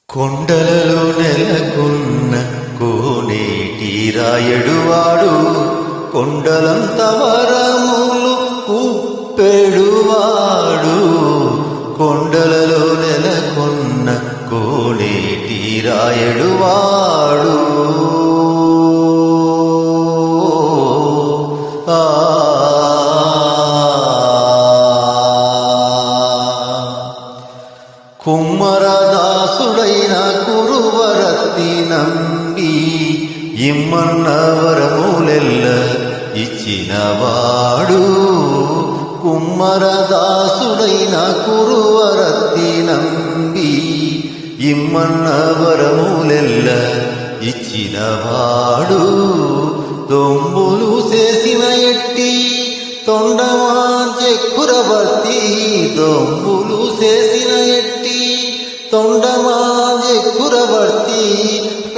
కొండలలో నెలకొన్న కోనేటి రాయడువాడు, కొండలంత వరములు కుప్పెడువాడు. కొండలలో నెలకొన్న కోనేటి రాయడువాడు. కుమ్మరదాసుడైన కురువరత్తి నంబి ఇమ్మన్న వరములెల్ల ఇచ్చినవాడు. కుమ్మరదాసుడైన కురువరత్తి నంబి ఇమ్మన్న వరములెల్ల ఇచ్చినవాడు. దొంబులు చేసిన ఎట్టి తొండమాంచె కురవర్తి, దొంబులు చేసిన ఎట్టి తొండమాంచె కురవర్తి,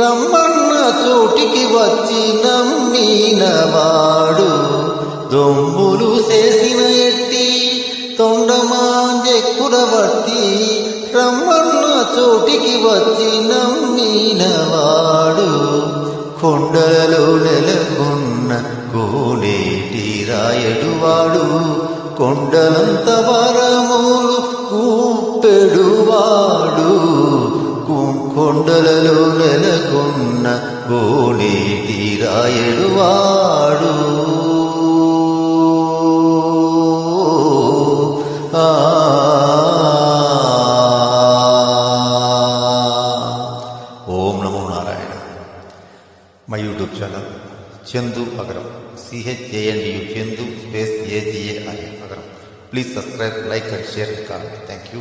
రమ్మన్న చోటికి వచ్చి నమ్మినవాడు. దొంబులు చేసిన ఎట్టి తొండమాంచె కురవర్తి, రమ్మన్న చోటికి వచ్చి నమ్మినవాడు. కొండలలో నెలకొన్న కోనేటి రాయడువాడు, కొండలంత వరములు కూపెడువాడు. కొండలలో నెలకొన్న కోనేటి రాయడువాడు. ఓం నమో Narayana. My YouTube channel Chandu Agaram, CHANDU Chandu space AGAI Agaram. Please subscribe, like and share, comment. Thank you.